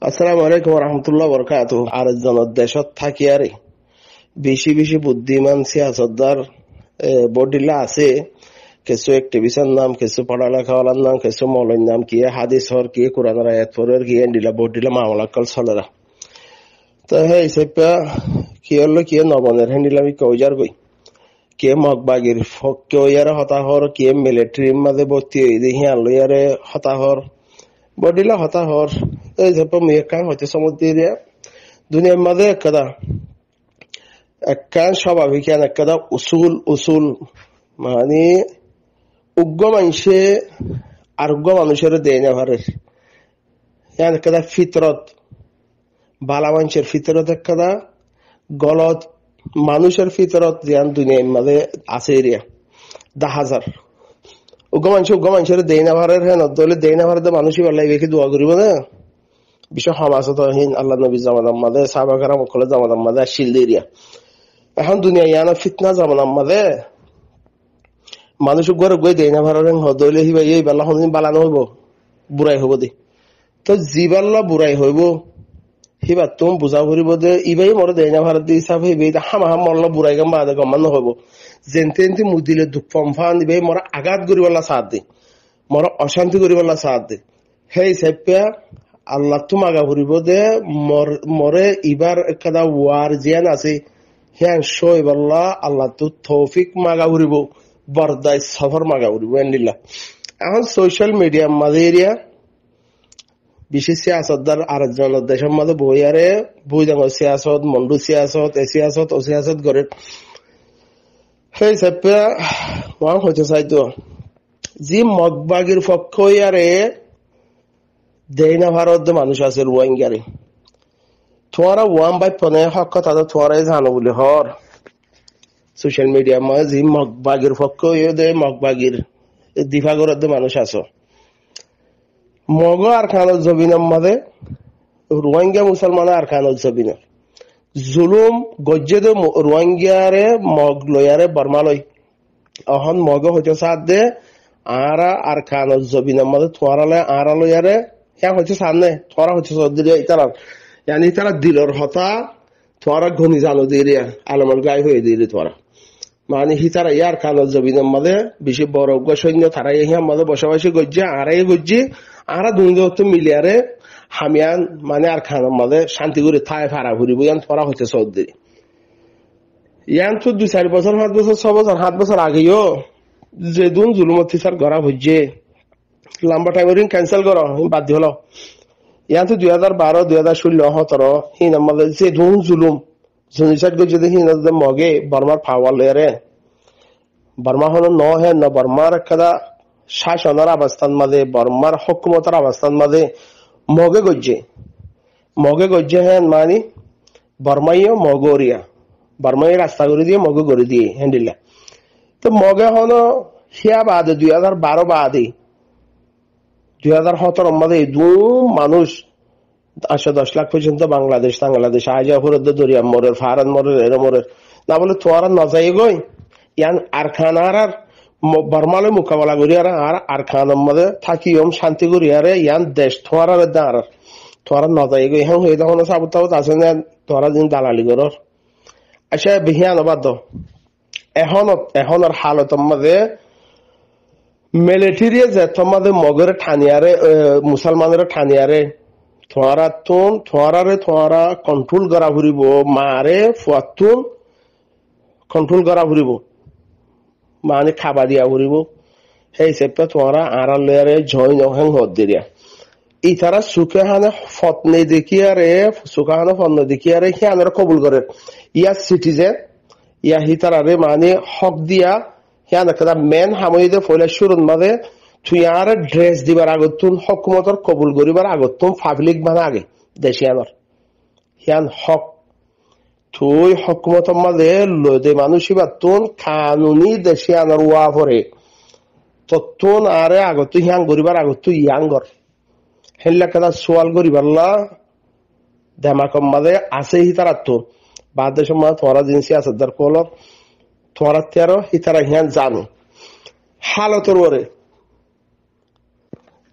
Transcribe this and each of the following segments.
আসসালামু আলাইকুম রহমতুল্লাহ বরকাত। আরেকজনের দেশত থাকি আরে বেশি বেশি বুদ্ধিমান সিয়াসতদার বডিলা আছে। কিছু একটিভিশন নাম, কিছু পড়ালেখাওয়ালার নাম, কিছু মৌলের নাম, কি হাদিস হর, কি কোরআনের আয়াত পড়ের, কি এন্ডিলা বডিলা মামলা কল চলেরা। তো হে হিসেবে কি হলো, কি নবনের হ্যান্ডিল আমি কইজার গই, কে মগবাগির ফকে ইয়ারে হতাহর, কে মিলিটারির মাঝে ভর্তি হয়ে দেখি আনলো ইয়ারে হতাহর বডিলা হতাহর। এই হিসেবে মেয়ে কাম হইতে সমুদ্রে দুনিয়ার মাঝে একখান স্বাভাবিক একটা উসুল উসুল মানে উগ্র মানুষে আরোগ্য মানুষের দেয় না ভারের একটা ফিতরত, বালা মানুষের ফিতরত একটা গলত মানুষের ফিতরত যেন দুনিয়ার মাঝে আছে এরিয়া 10,000 উগ্র মানুষের দেয় না ভারের। হ্যাঁ নদলে দেয় না ভারত মানুষই ভালো লাগবে, কি দোয়া করিব না বিশ্ব সমাজহীন আল্লাহ নবী জামানার মাঝে সাহাবায়ে মক্কলে জামানার মাঝে শিল এরিয়া। এখন দুনিয়া ইয়ানা ফিতনা জামানার মাঝে মানুষ ঘরে গই দেয় না ভারেন হদলে হিবা এই বেলা হদিন বালানো হইব, বুড়াই হইব দে। তো জিবাল্লা বুড়াই হইব হিবা তুমি বুঝা ফুরিব দে ইবাই মরে দেয় না ভারত দিয়ে হিসাব হইবে হামা হাম মল্ল বুড়াই গাম বাদে গমান হইব যেনতে এনতে মুদিলে দুঃখ ফম্ফান দিবে মরা আঘাত করিবাল্লা সাথ দে, মরা অশান্তি করিবাল্লা সাথ দে। সেই হিসাবে আল্লাহ তুমি আগা ফুরিব দে মরে ইবার একটা ওয়ার জিয়ান আছে হ্যাঁ শোয়বাল্লাহ আল্লাহ তো তৌফিক মাগা ফুরিব, বরদাই সফর মাগা ফুরিব এন্ডিল্লা। এখন সোশ্যাল মিডিয়ার মাঝে এরিয়া বিশেষ সিয়াসতদার আরেকজনের দেশের মাঝে বইয়ারে বই ডাঙর সিয়াসত, মন্ডু সিয়াসত, এ সিয়াসত, ও সিয়াসত করে। সেই হিসাবে হইতে চাইতো যি মগবাগির পক্ষ ইয়ারে দেয় না ভারত মানুষ আছে রোহিঙ্গারে তোমারা ওয়ান বাই পনে হক তাদের তোমারাই জানো বলে হর সোশ্যাল মিডিয়ার মাঝে যি মগবাগির পক্ষ দে মগবাগির দিফাগরের মানুষ আছো মগ আর খানোর জবিনের মাঝে রোহিঙ্গা মুসলমান আর খানোর জবিনের জুলুম গজ্জে দে রোহিঙ্গারে মগ লয়ারে বর্মালয় অহন মগ হইতে সাথ দে আর খানোর জবিনের মাঝে তোমারালে আর লয়ারে হ্যাঁ হচ্ছে সামনে তোরা হচ্ছে ইতারা ইয়ানি তারা দিলর হতা তোরা ঘনি জানো দিয়ে আলমার গায়ে হয়ে দিয়ে তোরা মানে হিতারা ইয়ার খানোর জবিনের মাঝে বেশি বড় সৈন্য তারা ইহার মাঝে বসবাসী গজ্জে আরাই গজ্জি আরা দুই মিলিয়ারে হামিয়ান মানে আর খানোর মাঝে শান্তি করে থায় ফাড়া ঘুরিব ইয়ান তোরা হচ্ছে চৌধুরী ইয়ান তো 2-4 বছর 5 বছর 6 বছর 7 বছর আগেও যে দুন জুলুমত থিসার গড়া হচ্ছে লম্বা টাইম ক্যান্সেল করো বাদ হলো ইয়ান তো 2012 2016 17 হিন আমাদের যে দুন জুলুম জুনিসাদ গো যদি হিন মগে বর্মার ফাওয়াল রে বর্মা হলো ন হে ন বর্মার একটা শাসনের অবস্থান মাঝে বর্মার হুকুমতের অবস্থান মাঝে মগে গজ্জে হ্যাঁ মানে বর্মাইও মগরিয়া বর্মাই রাস্তা করে দিয়ে মগে করে দিয়ে হ্যান্ডিলা। তো মগে হলো হিয়া বাদে 2012 বাদে 2017 মাঝে দু মানুষ 10 লাখ পর্যন্ত বাংলাদেশ আজাপুর দরিয়া মরের ফারান মরের এর মরের না বলে তোরা নজাই গই ইয়ান আর খানার আর বর্মালে মোকাবেলা করি আর খানের মধ্যে থাকি শান্তি করি আরে ইয়ান দেশ তোরা আর তোরা নজাই গই হ্যাঁ হয়ে তখন সাবুত আছে না তোরা দিন দালালি করর। আচ্ছা বিহিয়ান বাদ এখন আর হালতের মাঝে মিলিটারি যে তোমাদের মগের ঠানিয়ারে মুসলমানের ঠানিয়ারে তোরা কন্ট্রোল করা ফুরিব মারে ফুয়াতুন কন্ট্রোল করা ফুরিব মানে খাবা দিয়া ফুরিব। সেই হিসেবে তোরা আড়াল লয়ারে জয় নহং হদ দিয়া ইতারা সুখে হানে ফতনে দেখিয়ারে সুখা হানে ফতনে দেখিয়ারে হিয়ানের কবুল করে ইয়া সিটিজেন ইয়া হিতারারে মানে হক দিয়া হিয়ান একটা মেন হামইদে ফলে শুরুর মাঝে তুই আর ড্রেস দিবার আগতুন হকুমতর কবুল করিবার আগতুন পাবলিক মানে আগে দেশিয়ানোর হিয়ান হক তুই হকুমতর মাঝে লদে মানুষই বাতুন কানুনি দেশিয়ানোর ওয়া পরে তত্তুন আরে আগত হিয়ান করিবার আগত ইয়াঙ্গর হেল্লা কাদা সোয়াল করিবারলা দেমাকম মাঝে আছে হিতারা তো বাদ দেশের মাঝে তোরা জিনিসই আছে দার কল তোরা তেরো হিতারা হিয়ান জানো হালতর ওরে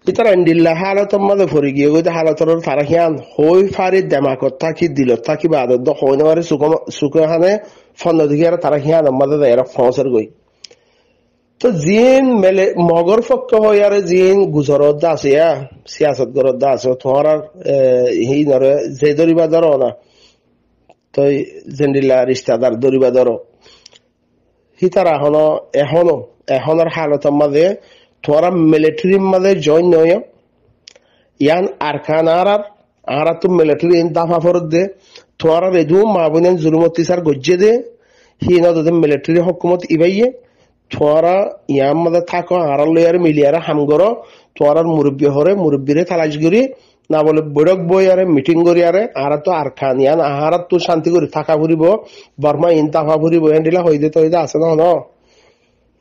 ইতার আন্ডিল্লা হালতর মাঝে ফরি গিয়ে গই হালতর তারা হিয়ান হই ফারি দেমাকত থাকি দিল থাকি বাদত হইনে মারে সুখে হানে ফন্দ দিকে তারা হিয়ান মাঝে এরা ফসর গই তো জিন মেলে মগর পক্ষ হয় আর জিন গুজরত আছে সিয়াসত গরত আছে তোমার হি নরে যে দরিবা ধরো না তো জেন্ডিল্লা রিস্তাদার দরিবা ধরো হিতারা এখনের হালতের মাঝে তোমারা মিলিটারির মাঝে জয়েন নয় ইয়ান আরকান আর তো মিলিটারি দাফা ফরত দে তোমারা রেদু মাবুনেন জুলুমতি সার গজ্জে দে হি না মিলিটারি হকুমত ইবাইয়ে তোমারা ইয়ার মাঝে থাকো আর লয়ার মিলিয়ার হামগর তোমার মুরব্বীরে তালাশ করি না বলে বৈঠক বই আরে মিটিং করি আরে আর তো আর খান ইয়ান আহার তো শান্তি করি থাকা ফুরিব বর্মা ইন তাফা ফুরিব এন্ডিলা হইতে তো আছে না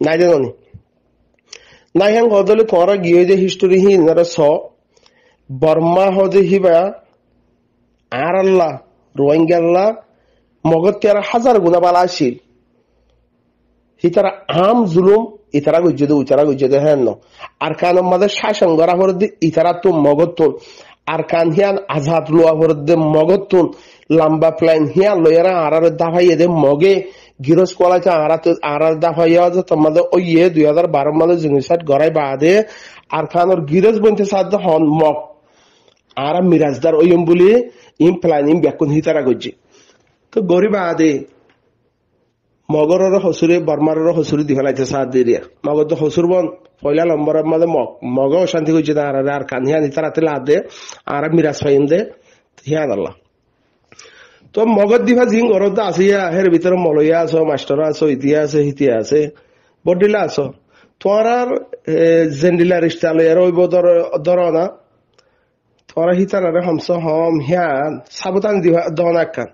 নাই জানি নাই হ্যাং হদলে তোমারা গিয়ে যে হিস্টোরি হি নারে স বর্মা হদে হিবা আর আল্লাহ রোহিঙ্গা মগত হাজার গুণা বালা আসিল হিতারা আম জুলুম ইতারা গুজ্জে উতারা গুজ্জে হ্যাঁ আর কানের মাঝে শাসন করা হরদে ইতারা তো মগতুন আর কান হিয়ান আজাদ লোয়া হরদে মগতুন লম্বা প্লাইন হিয়ান লয়ারা আর দাফাইয়ে দে মগে গিরস কলাচা আর দাফাইয়া তোমাদের ওই 2012 মাঝে জেনোসাইড গড়াই বাদে আর খানোর গিরস বনতে সাধ্য হন মগ আর মিরাজদার ওইম বলি ইম প্লাইন ইম ব্যাকুন হিতারা গুজ্জে তো গরিব আদে মগরের হসুরে বর্মার হসুরি দি ফেলাইছে সাত দিয়ে মগর তো হসুর বন পয়লা নম্বরের মাঝে মগ অশান্তি করছে না আর কান হিয়ান তারাতে লাদ দে আর মিরাজ ফাইম দে হিয়ান আল্লাহ তো মগর দিফা জিং ঘরত আসিয়া হের ভিতরে মলইয়া আছো মাস্টার আছো ইতিহাস আছে হিতিয়া আছে বডিলা আছো তোমার আর জেন্ডিলা রিস্তা লইয়ার ওইব ধর না তোমার হিতারে হমস হম হিয়ান সাবধান দিবা দন একখান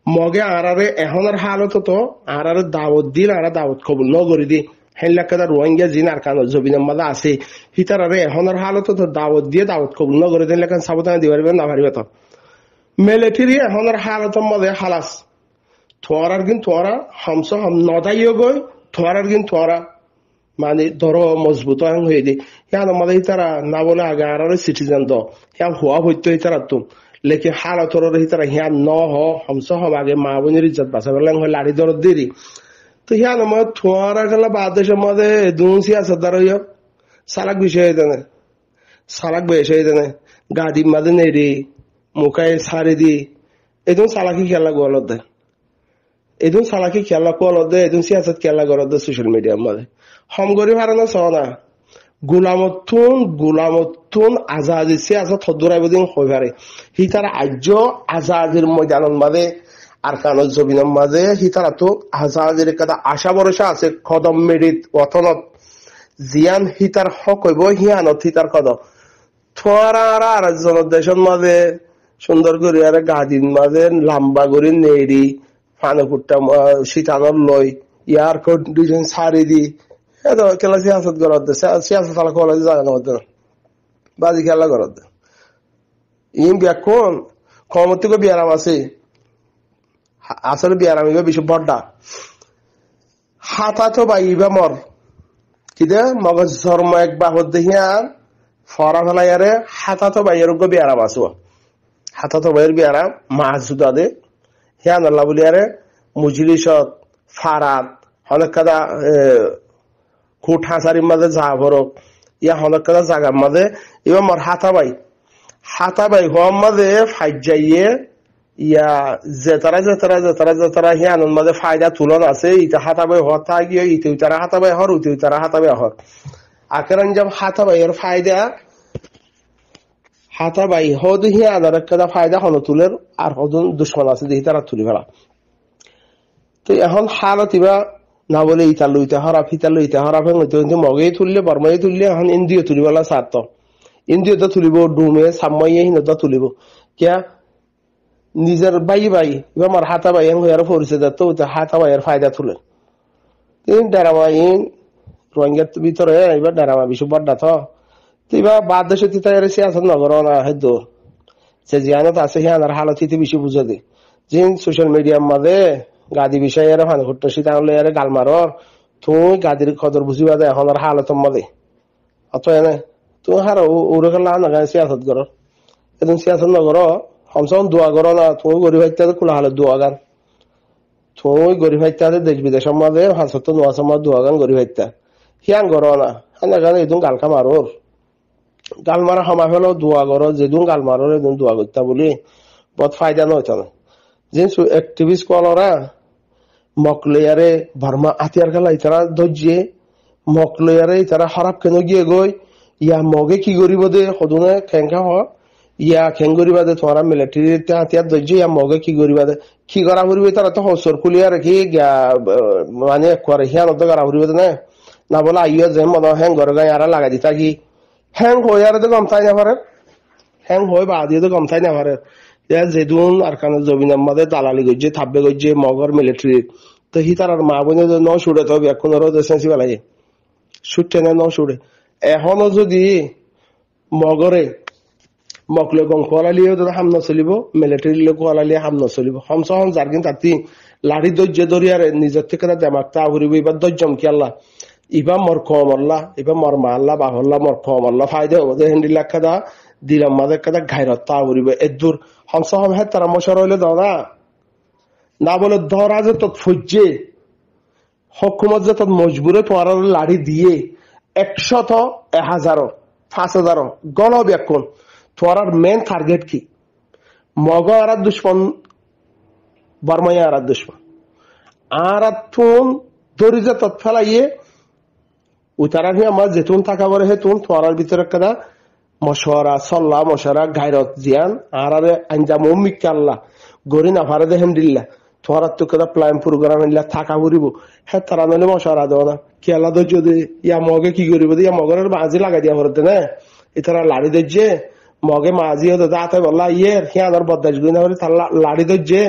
মগে আরারে এখনের হালত তো আরারে দাওয়াত দিল আর দাওয়াত কবুল নগরি দি হেনলাকাদা রোহিঙ্গা জিন আর কানো জবিনের মাঝে আছে হিতারে এখনের হালত তো দাওয়াত দিয়ে দাওয়াত কবুল নগরি দিন লেখান সাবধান দিবার না পারিবে তো মিলিটারি এখনের হালতের মাঝে হালাস তোমার কিন্তু তোরা হামস হাম নদাইও গই তোমার কিন্তু তোরা মানে ধরো মজবুত হয়ে দি ইয়ান মাঝে হিতারা না বলে আগে আরারে সিটিজেন দ ইয়া হওয়া হইতো হিতারা তুম লেকিন হালতর হিতারা হিয়ান ন হমস হম আগে মা বোনের ইজ্জত বাঁচা গেলেন লাড়ি দরদ দিদি তো হিয়ান আমার থোয়ারা গেলা বাদেশের মধ্যে দুনসি আছে দাঁড়াইয়া সালাক বিষয় দেনে সালাক বিষয় দেনে গাদি মাঝে নেড়ি মুখায় ছাড়ি দি এদিন সালাকি খেলা গোয়ালত দে এদিন সালাকি খেলা কোয়ালত দে এদিন সিয়াসত খেলা গলত দে সোশ্যাল মিডিয়ার মধ্যে হম গরি হারানো চ না গুলামতুন আজাদি সিয়াসত হদ্দুরাই বদিন হয়ে পারে হিতার আর্য আজাদির ময়দানের মাঝে আর কানত জবিনের মাঝে হিতারা তো আজাদির কথা আশা ভরসা আছে কদম মেডিত অথনত জিয়ান হিতার হক হইব হিয়ানত হিতার কদম থোয়ারা আর একজনের দেশের মাঝে সুন্দর করে আর গাদিন মাঝে লাম্বা করে নেড়ি ফানুকুটটা শীতানোর লই ইয়ার কন্ডিশন ছাড়ি দি খেলা সিয়াসত গরত দে সিয়াসত খেলা কলেজে যায় না বাজি খেলা গরত দে ইম ব্যাকুন কমর থেকে বিয়ারাম আছে আসলে বিয়ারাম ইবা বেশি বড্ডা হাতা তো বাইবা মর কিদে মগজ ধর্ম এক বাহত দেখিয়ান ফরা ফেলাই আরে হাতা তো বাইয়ের বিয়ারাম আসো হাতা তো বাইয়ের বিয়ারাম মাছ জুদা দে হিয়ান আল্লাহ বলি আরে মুজলিসত ফারাত অনেক কাদা খুট হাসারির মাঝে যা ভরক ইয়া অনেক কাদা জাগার মাঝে এবার মর হাতা বাই হওয়ার মাঝে ফাইট যাইয়ে ইয়া যেতারা হিয়ানোর মাঝে ফায়দা তুলন আছে ইটা হাতা বাই হওয়ার থাকিয়ে ইতে তারা হাতা বাই হর উতে তারা হাতা বাই হর আকেরান যাব হাতা বাইয়ের ফায়দা হাতা বাই হদ হিয়ানোর একটা ফায়দা হন তুলের আর হদন দুশ্মন আছে দেখি তারা তুলি ফেলা তো এখন হালত ইবা না বলে ইতা লইতে হরা ভেঙে মগেই তুললে বর্মাই তুললে এখন ইন্দ্রিয় তুলিবেলা সার্থ ইন্দ্রিয়তা তুলিব ডুমে সাম্মাইয়ে হিনতা তুলিব কিয়া নিজের বাই এবার আমার হাতা বাই হয়ে পরিচয় তো হাতা বাইয়ের ফায়দা তুলে ডেরামাইন রোহিঙ্গার ভিতরে এবার ডেরামা বিশু বড্ডা তো এবার বাদ দেশে তিতাইরে সিয়াসত নগর না হেদ সে জিয়ানত আছে হিয়ানার হালত ইতি বেশি বুঝে দে যে সোশ্যাল মিডিয়ার মাঝে গাদি বিষয় এর ফান ঘুরতে শীত আনলে এর গালমারর তুই গাদির কদর বুঝিবা দে এখন আর হালতের মাঝে অত এনে তুমি হারো ওরে খেলা না সিয়াসত করো এদিন সিয়াসত না করো হামসন দোয়া করো না তুমি গরিব হাইতে খোলা হলে দোয়া গান তুমি গরিব হাইতে দেশ বিদেশের মাঝে হাসত নোয়া সমাজ দোয়া গান গরিব হাইতে হিয়ান করো না হানা গান এদিন গালকা মারোর গাল মারা সময় হলো দোয়া করো যেদিন গাল মারো এদিন দোয়া করতে বলি বহুত ফায়দা নয় না যে এক্টিভিস্ট কলরা মকলেয়ারে বর্মা আতিয়ার খেলা ইতারা ধৈর্যে মকলেয়ারে ইতারা খারাপ কেন গিয়ে গই ইয়া মগে কি করিব দে সদনে খেঙ্কা হ ইয়া খেং করিবা দে তোমার মিলিটারিতে হাতিয়ার ধৈর্য ইয়া মগে কি করিবা দে কি করা ফুরিবে তারা তো হসর খুলিয়া রেখে মানে করে হিয়ান তো করা ফুরিবে না না বলে আইয়া যে মনে হ্যাং ঘরে গায়ে আর লাগা দিতা কি হ্যাং হয়ে আর তো গমতাই না পারে হ্যাং হয়ে বা দিয়ে তো গমতাই না পারে যেদুন আর কারণ জমিনের মধ্যে দালালি করছে থাকবে করছে মগর মিলিটারি তো হি তার মা বোনে ন সুড়ে তো এখন সেন্সি বেলায় সুটছে না ন সুড়ে এখনো যদি মগরে মকলে গং কোয়ালিও যদি হাম নচলিব মিলিটারি লোক কোয়ালিয়ে হাম নচলিব হমস হম যার কিন্তু তাতি লাড়ি ধৈর্য ধরিয়ার নিজের থেকে দেমাগটা আহরিব এবার ধৈর্যম কি আল্লাহ ইবা মর কম আল্লাহ এবার মর মা আল্লাহ বাহল্লাহ মর কম আল্লাহ ফায়দা হবো হেন্ডি লাখা দা দিলাম মাদের কাদা ঘাইরত তা আহরিব এদুর হমস হম হ্যাঁ তারা মশার হইলে ধরা না বলে ধরা যে তৎ ফজ্জে হকুমত যে তৎ মজবুরে তোমার লাড়ি দিয়ে 100 1000 5000 গণ ব্যাকুন তোমার মেন টার্গেট কি মগ আর দুশ্মন বর্মাই আর দুশ্মন আর তুন দড়ি যে তৎ ফেলাইয়ে উতারা নিয়ে আমার যেতুন থাকা বলে হে তুন তোমার ভিতরে কাদা মশওয়ারা সল্লা মশারা গায়রত জিয়ান আর আঞ্জাম মিক্কা আল্লাহ গরি না ভারে দেহেম দিল্লা তোমার তো কাদা প্ল্যান প্রোগ্রাম এলা থাকা করিব হ্যাঁ তারা নলে মশওয়ারা দেওয়া না কি আল্লাহ যদি ইয়া মগে কি করিব ইয়া মগরের বাজি লাগাই দিয়া ভরতে না এতারা লাড়ি দইছে মগে মাঝি হতে দাঁতে বললা ইয়ের হিয়ানোর বদাস গুই না তার লাড়ি দইছে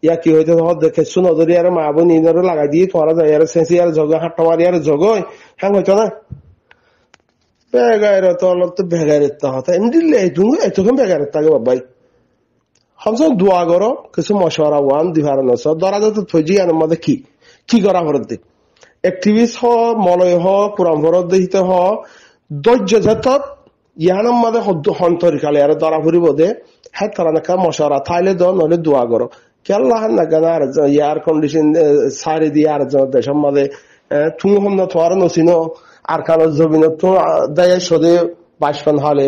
ইয়া কি হইতে দেখে শুনো ধরি আর মা বোন ইনারে লাগাই দিয়ে তোরা যাই আর সেন্সি আর জগ হাট্টা মারি আর জগই হ্যাঁ হইতো না বেগাইর তো অলপ তো বেগাইর হতো এমনি তুমি এতক্ষণ বেগাইর থাকে বাবাই হামসন দোয়া করো কিছু মশওয়ারা ওয়ান দিভার নস ধরা যেত থজি আনার মধ্যে কি করা ভরত দে এক্টিভিস্ট হ মলয় হ পুরাম ভরত দিতে হ ধৈর্য যেত ইয়ানোর মধ্যে হন্তরি কালে আর ধরা ফুরিব দে হ্যাঁ তারা নাকা মশওয়ারা থাইলে দ নলে দোয়া করো কেল্লা না কেন আর এয়ার কন্ডিশন সারি দিয়ে আর দেশের মধ্যে তুমি হম না তোমার নসিনো আর কারো জমিন তো দেয় সদে বাসপান হলে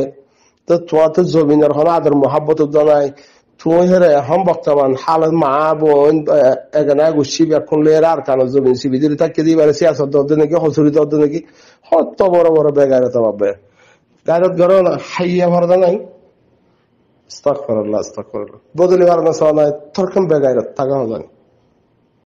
তো তোমার তো জমিনের হন আদর মহাব্বত জানাই তুমি হেরে হম বক্তমান হাল মা বোন এখানে গুছি এখন লের আর কারো জমিন সিবিদির থাকি দিবার সিয়াসত দর্দে নাকি হসুরি দর্দে নাকি হত বড় বড় বেগারত ভাববে গায়রত গরো না হাইয়া ভরদা নাই আস্তাগফিরুল্লাহ বদলি বারনা সওয়ানা তরকম বেগারত থাকা হবে